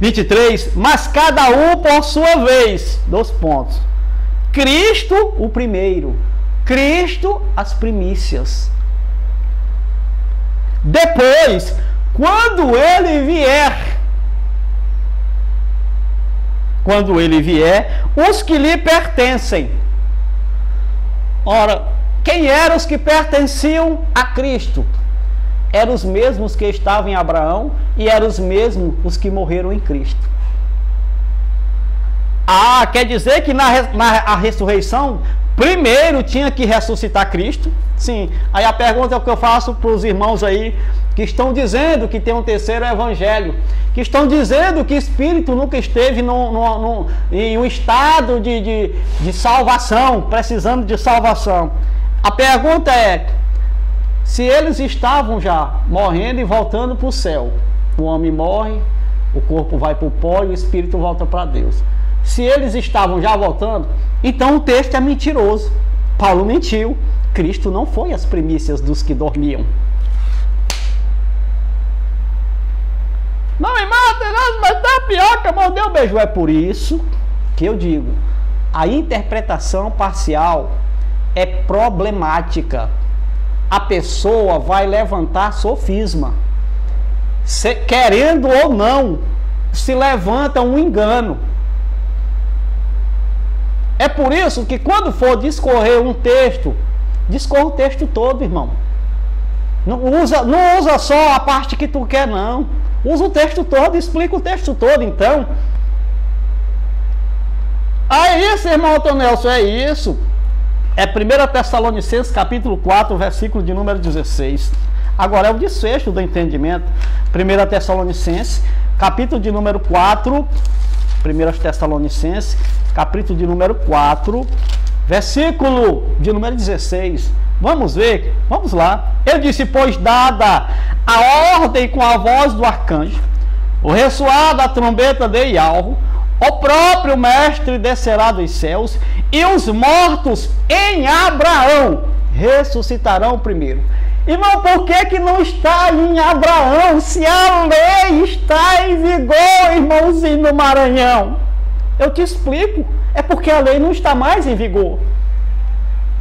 23. Mas cada um por sua vez. 2 pontos. Cristo o primeiro. Cristo as primícias. Depois, quando ele vier, os que lhe pertencem. Ora, quem eram os que pertenciam a Cristo? Eram os mesmos que estavam em Abraão e eram os mesmos os que morreram em Cristo. Quer dizer que na ressurreição, primeiro tinha que ressuscitar Cristo? Sim. Aí a pergunta é o que eu faço para os irmãos aí que estão dizendo que tem um terceiro evangelho, que estão dizendo que Espírito nunca esteve em um estado de salvação, precisando de salvação. A pergunta é, se eles estavam já morrendo e voltando para o céu, o homem morre, o corpo vai para o pó e o Espírito volta para Deus. Se eles estavam já voltando, então o texto é mentiroso. Paulo mentiu. Cristo não foi as primícias dos que dormiam. Não me mata, mas tapioca mordeu o beijo. É por isso que eu digo, a interpretação parcial é problemática. A pessoa vai levantar sofisma. querendo ou não, se levanta um engano. É por isso que quando for discorrer um texto, discorra o texto todo, irmão. Não usa só a parte que tu quer, não. Usa o texto todo, explica o texto todo, então. É isso, irmão Tonelson, é isso. É 1 Tessalonicenses capítulo 4, versículo de número 16. Agora é o desfecho do entendimento. 1 Tessalonicenses, capítulo de número 4. 1 Tessalonicenses, capítulo de número 4, versículo de número 16. Vamos ver, vamos lá. Ele disse: pois dada a ordem com a voz do arcanjo, o ressoar da trombeta de Iarro, o próprio mestre descerá dos céus, e os mortos em Abraão ressuscitarão primeiro. Irmão, por que não está em Abraão, se a lei está em vigor, irmãozinho do Maranhão? Eu te explico. É porque a lei não está mais em vigor.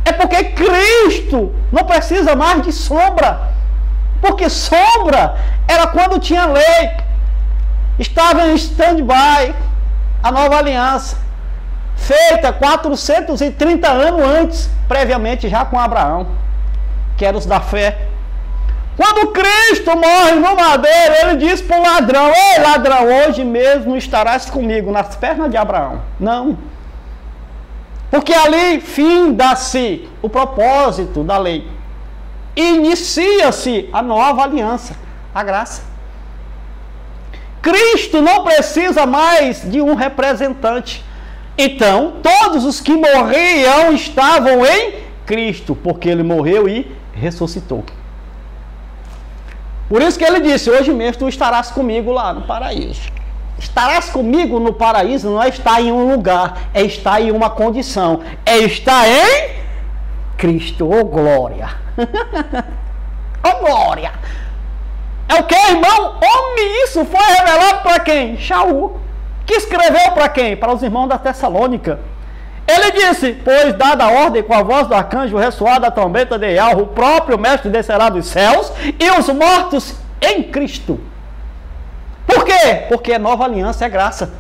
É porque Cristo não precisa mais de sombra. Porque sombra era quando tinha lei. Estava em stand-by a nova aliança, feita 430 anos antes, previamente já com Abraão, que eram os da fé. Quando Cristo morre no madeiro, ele diz para o ladrão: ei, ladrão, hoje mesmo estarás comigo nas pernas de Abraão. Não. Porque ali finda-se o propósito da lei. Inicia-se a nova aliança, a graça. Cristo não precisa mais de um representante. Então, todos os que morriam estavam em Cristo, porque ele morreu e ressuscitou. Por isso que ele disse: hoje mesmo tu estarás comigo lá no paraíso. Estarás comigo no paraíso não é estar em um lugar, é estar em uma condição, é estar em Cristo. Oh glória! Oh glória! É o que, irmão? Homem, isso foi revelado para quem? Shaul. Que escreveu para quem? Para os irmãos da Tessalônica. Ele disse: pois dada a ordem com a voz do arcanjo, ressoar da trombeta de Iarro, o próprio mestre descerá dos céus, e os mortos em Cristo. Por quê? Porque é nova aliança, é graça.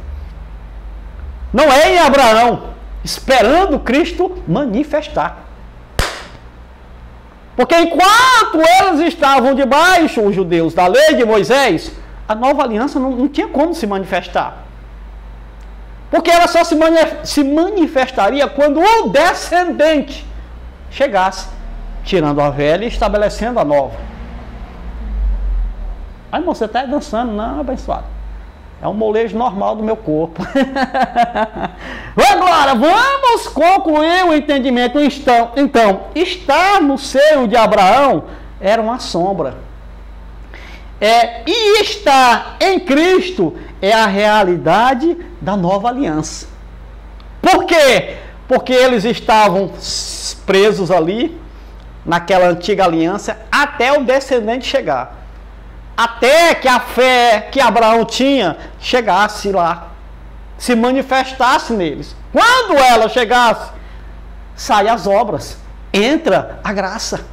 Não é em Abraão, esperando Cristo manifestar. Porque enquanto eles estavam debaixo, os judeus, da lei de Moisés, a nova aliança não tinha como se manifestar. Porque ela só se manifestaria quando o descendente chegasse, tirando a velha e estabelecendo a nova. Aí, irmão, você está dançando? Não, abençoado. É um molejo normal do meu corpo. Agora, vamos concluir o entendimento. Então, estar no seio de Abraão era uma sombra. E estar em Cristo é a realidade da nova aliança. Por quê? Porque eles estavam presos ali, naquela antiga aliança, até o descendente chegar. Até que a fé que Abraão tinha chegasse lá, se manifestasse neles. Quando ela chegasse, saem as obras, entra a graça.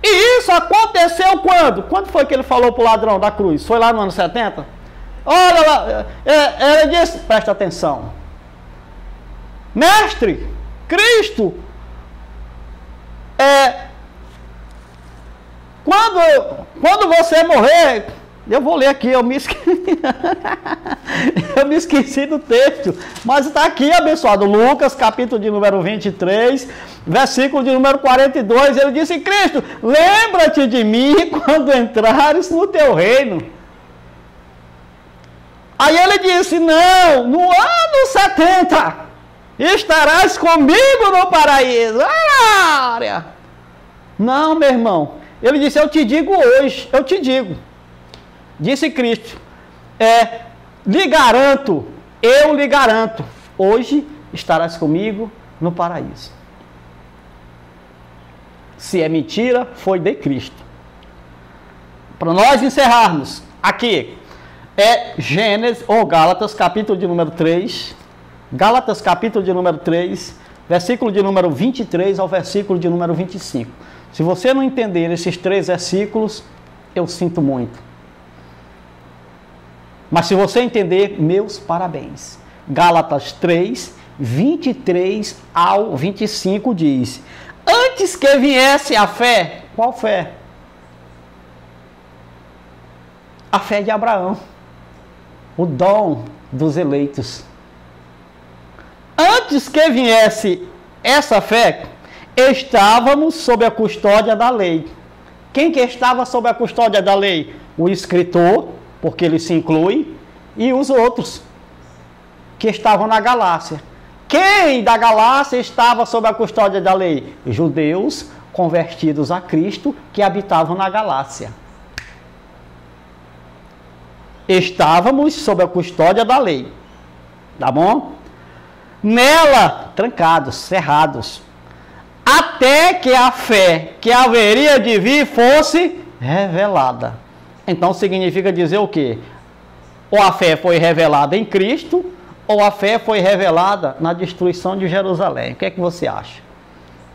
E isso aconteceu quando? Quando foi que ele falou para o ladrão da cruz? Foi lá no ano 70? Olha lá, ele disse, presta atenção: mestre, Cristo, quando você morrer, eu vou ler aqui, eu me esqueci do texto, mas está aqui, abençoado, Lucas, capítulo de número 23, versículo de número 42, ele disse: Cristo, lembra-te de mim quando entrares no teu reino. Aí ele disse: não, no ano 70, estarás comigo no paraíso. Glória! Não, meu irmão, ele disse: eu te digo hoje, eu te digo. Disse Cristo: lhe garanto, eu lhe garanto, hoje estarás comigo no paraíso. Se é mentira, foi de Cristo. Para nós encerrarmos, aqui é Gênesis, ou Gálatas, capítulo de número 3. Gálatas, capítulo de número 3, versículo de número 23 ao versículo de número 25. Se você não entender esses 3 versículos, eu sinto muito. Mas se você entender, meus parabéns. Gálatas 3, 23 ao 25 diz: antes que viesse a fé, qual fé? A fé de Abraão, o dom dos eleitos. Antes que viesse essa fé, estávamos sob a custódia da lei. Quem que estava sob a custódia da lei? O escritor, porque ele se inclui, e os outros que estavam na Galácia. Quem da Galácia estava sob a custódia da lei? Judeus convertidos a Cristo que habitavam na Galácia. Estávamos sob a custódia da lei. Tá bom? Nela, trancados, cerrados, até que a fé que haveria de vir fosse revelada. Então significa dizer o quê? Ou a fé foi revelada em Cristo, ou a fé foi revelada na destruição de Jerusalém. O que é que você acha?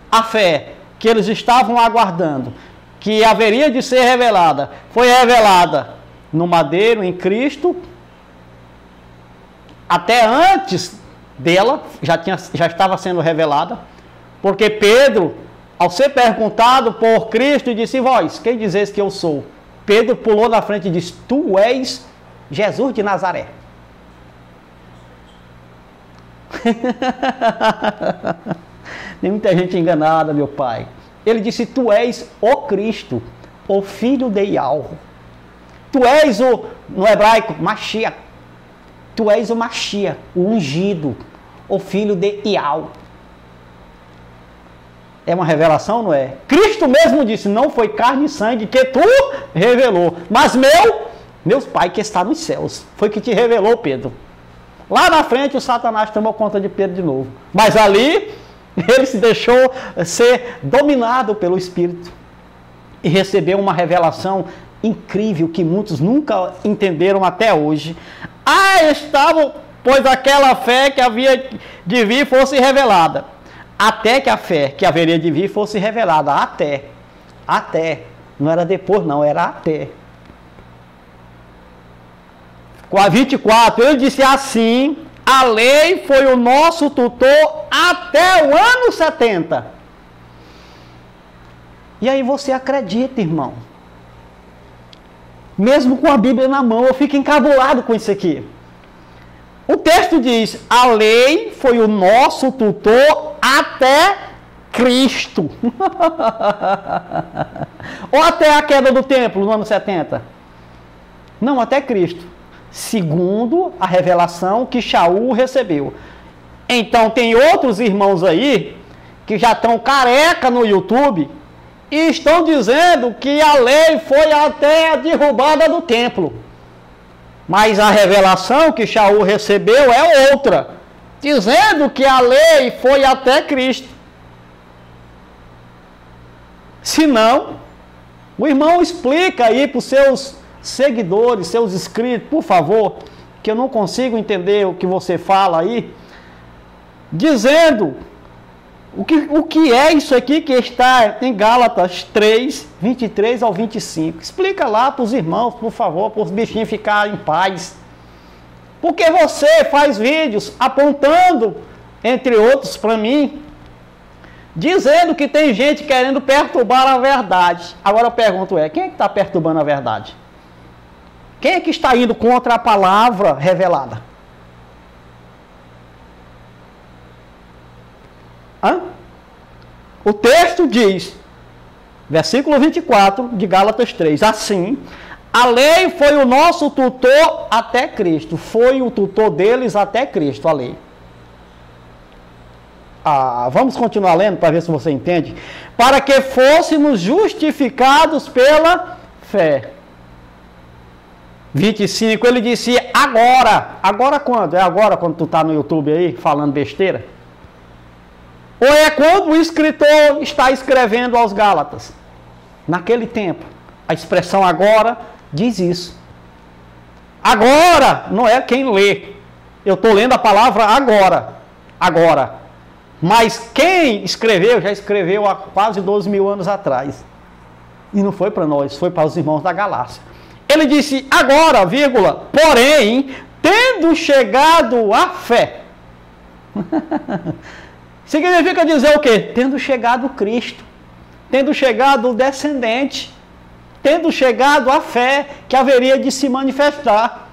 A fé que eles estavam aguardando, que haveria de ser revelada, foi revelada no madeiro, em Cristo. Até antes dela, já estava sendo revelada, porque Pedro, ao ser perguntado por Cristo, disse: vós, quem dizes que eu sou? Pedro pulou na frente e disse: tu és Jesus de Nazaré. Tem muita gente enganada, meu pai. Ele disse: tu és o Cristo, o filho de Ial. Tu és no hebraico, Mashiach. Tu és o Mashiach, o ungido, o filho de Ial. É uma revelação, não é? Cristo mesmo disse: não foi carne e sangue que tu revelou, mas meu Pai que está nos céus. Foi que te revelou, Pedro. Lá na frente o Satanás tomou conta de Pedro de novo. Mas ali ele se deixou ser dominado pelo Espírito e recebeu uma revelação incrível que muitos nunca entenderam até hoje. Estavam, pois aquela fé que havia de vir fosse revelada. Até que a fé que haveria de vir fosse revelada. Até. Não era depois, não, era até. Com a 24, ele disse assim: a lei foi o nosso tutor até o ano 70. E aí você acredita, irmão? Mesmo com a Bíblia na mão, eu fico encabulado com isso aqui. O texto diz: a lei foi o nosso tutor até Cristo. Ou até a queda do templo no ano 70? Não, até Cristo. Segundo a revelação que Shaul recebeu. Então tem outros irmãos aí que já estão careca no YouTube e estão dizendo que a lei foi até a derrubada do templo. Mas a revelação que Shaul recebeu é outra, dizendo que a lei foi até Cristo. Se não, o irmão explica aí para os seus seguidores, seus inscritos, por favor, que eu não consigo entender o que você fala aí, dizendo o que é isso aqui que está em Gálatas 3, 23 ao 25. Explica lá para os irmãos, por favor, para os bichinhos ficarem em paz. Porque você faz vídeos apontando, entre outros, para mim, dizendo que tem gente querendo perturbar a verdade. Agora eu pergunto, quem é que está perturbando a verdade? Quem é que está indo contra a palavra revelada? O texto diz, versículo 24 de Gálatas 3, assim, a lei foi o nosso tutor até Cristo. Foi o tutor deles até Cristo, a lei. Vamos continuar lendo para ver se você entende. Para que fôssemos justificados pela fé. 25, ele disse agora. Agora quando? É agora quando tu está no YouTube aí falando besteira? Ou é quando o escritor está escrevendo aos Gálatas? Naquele tempo. A expressão agora diz isso. Agora não é quem lê. Eu estou lendo a palavra agora. Agora. Mas quem escreveu, já escreveu há quase 12 mil anos atrás. E não foi para nós, foi para os irmãos da Galácia. Ele disse, agora, vírgula, porém, tendo chegado à fé. Significa dizer o quê? Tendo chegado Cristo, tendo chegado o descendente, tendo chegado a fé que haveria de se manifestar.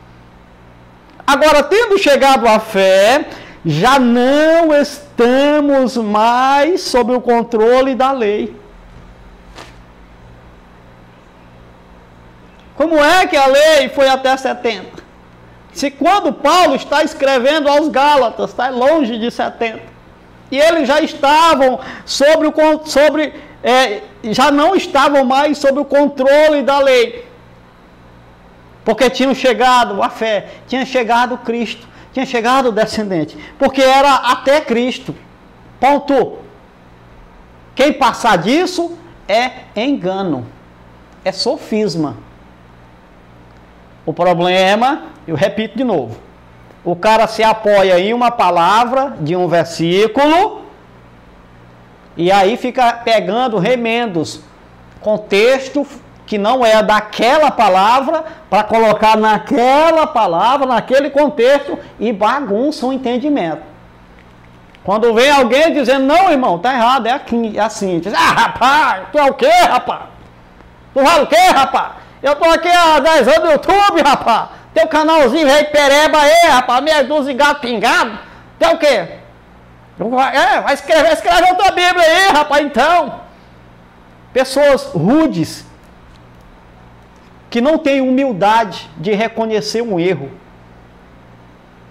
Agora, tendo chegado a fé, já não estamos mais sob o controle da lei. Como é que a lei foi até 70? Se quando Paulo está escrevendo aos Gálatas, está longe de 70, e eles já estavam já não estavam mais sob o controle da lei, porque tinham chegado a fé, tinha chegado Cristo, tinha chegado o descendente, porque era até Cristo. Ponto. Quem passar disso é engano, é sofisma. O problema, eu repito de novo, o cara se apoia em uma palavra de um versículo e aí fica pegando remendos, contexto que não é daquela palavra, para colocar naquela palavra, naquele contexto, e bagunça o entendimento. Quando vem alguém dizendo, não, irmão, tá errado, é aqui, é assim. Diz, rapaz, tu é o quê, rapaz? Tu vale o quê, rapaz? Eu tô aqui há 10 anos no YouTube, rapaz. Teu canalzinho Rei Pereba aí, rapaz, meia dúzia de gato pingado. Tu é o quê? Vai escreve a tua Bíblia aí, rapaz, então. Pessoas rudes, que não têm humildade de reconhecer um erro,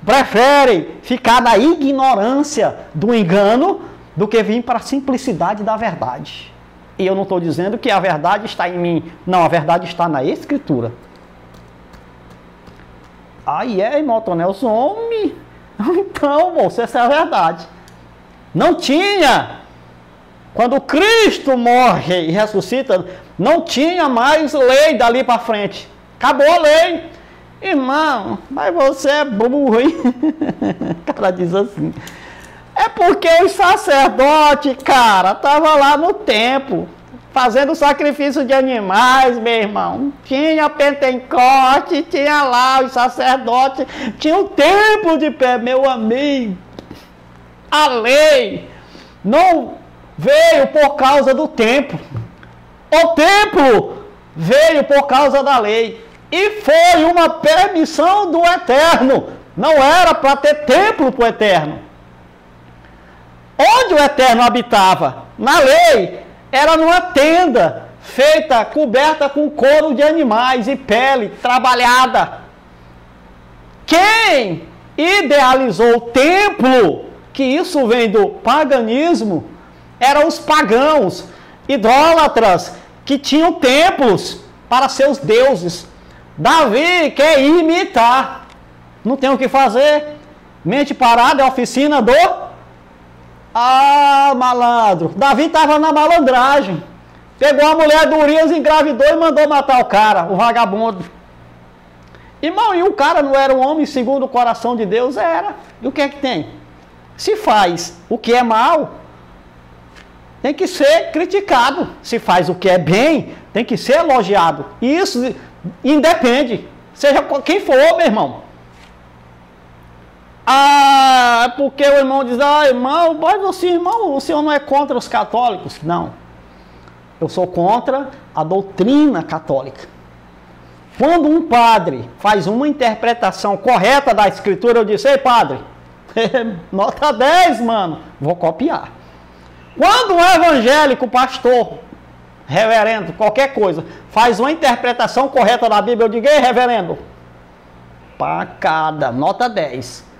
preferem ficar na ignorância do engano do que vir para a simplicidade da verdade. E eu não estou dizendo que a verdade está em mim. Não, a verdade está na Escritura. Irmão Tonelson, homem. Então, moço, essa é a verdade. Não tinha. Quando Cristo morre e ressuscita, não tinha mais lei dali para frente. Acabou a lei. Irmão, mas você é burro, hein? O cara diz assim. É porque os sacerdotes, cara, estavam lá no templo, fazendo sacrifício de animais, meu irmão. Tinha Pentecoste, tinha lá os sacerdotes, tinha o templo de pé, meu amigo. A lei não veio por causa do templo. O templo veio por causa da lei. E foi uma permissão do Eterno. Não era para ter templo para o Eterno. Onde o Eterno habitava? Na lei, era numa tenda feita, coberta com couro de animais e pele trabalhada. Quem idealizou o templo, que isso vem do paganismo, eram os pagãos, idólatras, que tinham templos para seus deuses. Davi quer imitar. Não tem o que fazer. Mente parada é a oficina do... malandro. Davi estava na malandragem. Pegou a mulher do Urias, engravidou e mandou matar o cara, o vagabundo. Irmão, e o cara não era um homem segundo o coração de Deus? Era. E o que é que tem? Se faz o que é mal, tem que ser criticado. Se faz o que é bem, tem que ser elogiado. E isso independe. Seja quem for, meu irmão. Porque o irmão diz, irmão, mas você, irmão, o senhor não é contra os católicos? Não. Eu sou contra a doutrina católica. Quando um padre faz uma interpretação correta da Escritura, eu disse, ei, padre, nota 10, mano, vou copiar. Quando um evangélico, pastor, reverendo, qualquer coisa, faz uma interpretação correta da Bíblia, eu digo, ei, reverendo, pacada, nota 10.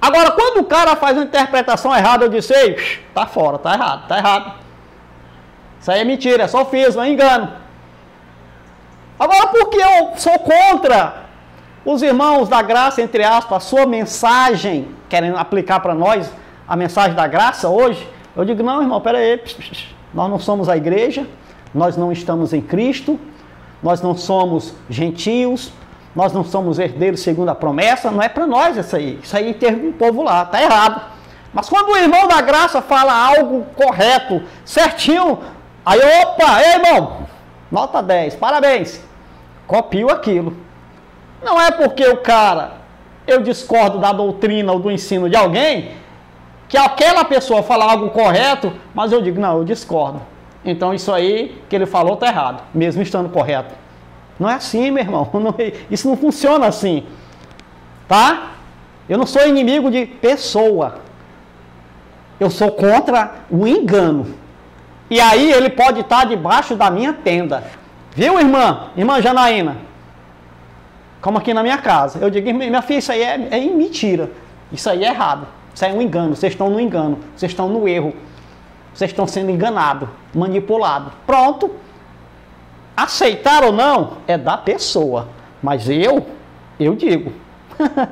Agora, quando o cara faz uma interpretação errada, eu disse, ei, tá fora, tá errado, tá errado. Isso aí é mentira, é sofisma, é engano. Agora, por que eu sou contra os irmãos da graça, entre aspas, a sua mensagem, querendo aplicar para nós a mensagem da graça hoje? Eu digo, não, irmão, peraí, nós não somos a igreja, nós não estamos em Cristo, nós não somos gentios, nós não somos herdeiros segundo a promessa, não é para nós isso aí teve um povo lá, está errado. Mas quando o irmão da graça fala algo correto, certinho, aí opa, ei irmão, nota 10, parabéns, copio aquilo. Não é porque eu discordo da doutrina ou do ensino de alguém, que aquela pessoa fala algo correto, mas eu digo, não, eu discordo. Então isso aí que ele falou está errado, mesmo estando correto. Não é assim, meu irmão. Isso não funciona assim. Tá? Eu não sou inimigo de pessoa. Eu sou contra o engano. E aí ele pode estar debaixo da minha tenda. Viu, irmã? Irmã Janaína? Como aqui na minha casa. Eu digo, minha filha, isso aí é mentira. Isso aí é errado. Isso aí é um engano. Vocês estão no engano. Vocês estão no erro. Vocês estão sendo enganados, manipulados. Pronto. Aceitar ou não é da pessoa. Mas eu digo.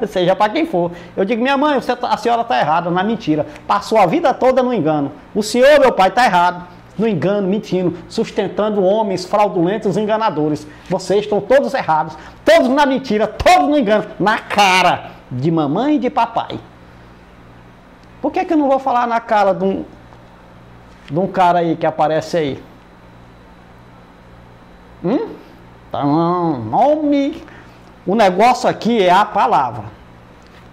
Seja para quem for. Eu digo, minha mãe, a senhora está errada na mentira. Passou a vida toda no engano. O senhor, meu pai, está errado. No engano, mentindo, sustentando homens fraudulentos e enganadores. Vocês estão todos errados. Todos na mentira, todos no engano. Na cara de mamãe e de papai. Por que eu não vou falar na cara de um cara aí que aparece aí? Então, nome. O negócio aqui é a palavra.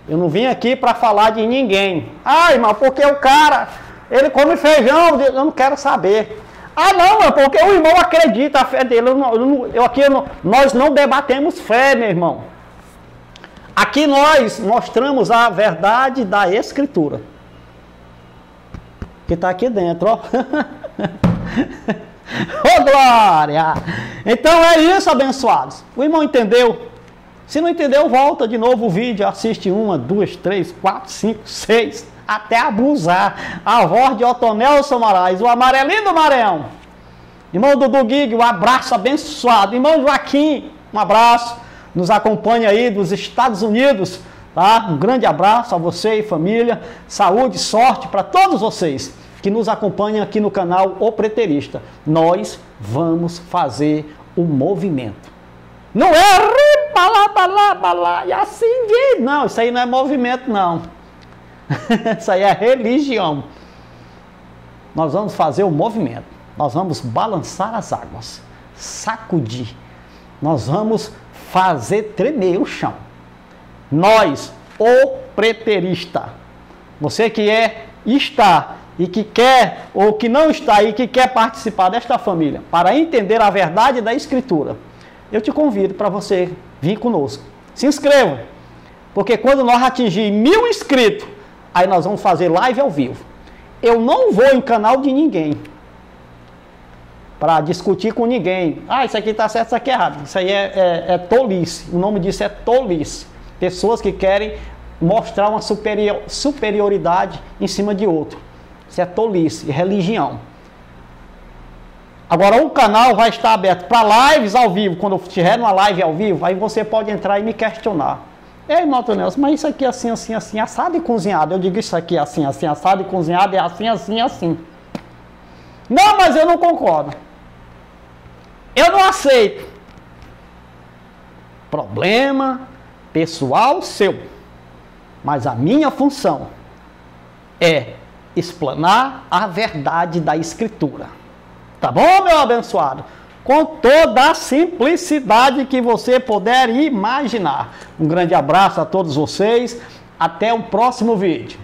Eu não vim aqui para falar de ninguém. Ah, irmão, porque o cara, ele come feijão, eu não quero saber. Ah, não, é porque o irmão acredita a fé dele. Nós não debatemos fé, meu irmão. Aqui nós mostramos a verdade da Escritura. Que está aqui dentro, ó. Ô, glória! Então é isso, abençoados. O irmão entendeu? Se não entendeu, volta de novo o vídeo, assiste 1, 2, 3, 4, 5, 6, até abusar. A voz de Otonelson Moraes, o amarelinho do Maranhão. Irmão Dudu Guig, um abraço abençoado. Irmão Joaquim, um abraço. Nos acompanha aí dos Estados Unidos, tá? Um grande abraço a você e família. Saúde, sorte para todos vocês que nos acompanham aqui no canal O Preterista. Nós vamos fazer o movimento. Não é balá, e assim vem. Não, isso aí não é movimento, não. Isso aí é religião. Nós vamos fazer o movimento. Nós vamos balançar as águas, sacudir. Nós vamos fazer tremer o chão. Nós, o preterista. Você que está e que quer, ou que não está e que quer participar desta família, para entender a verdade da Escritura, eu te convido para você vir conosco. Se inscreva, porque quando nós atingir 1000 inscritos, aí nós vamos fazer live ao vivo. Eu não vou em canal de ninguém para discutir com ninguém. Ah, isso aqui está certo, isso aqui é errado. Isso aí é tolice. O nome disso é tolice. Pessoas que querem mostrar uma superioridade em cima de outro. Isso é tolice, religião. Agora o canal vai estar aberto para lives ao vivo. Quando eu estiver numa live ao vivo, aí você pode entrar e me questionar. Ei, Noto Nelson, mas isso aqui é assim, assim, assim, assado e cozinhado. Eu digo isso aqui é assim, assim, assado e cozinhado, é assim, assim, assim. Não, mas eu não concordo. Eu não aceito. Problema pessoal seu. Mas a minha função é explanar a verdade da Escritura. Tá bom, meu abençoado? Com toda a simplicidade que você puder imaginar. Um grande abraço a todos vocês. Até o próximo vídeo.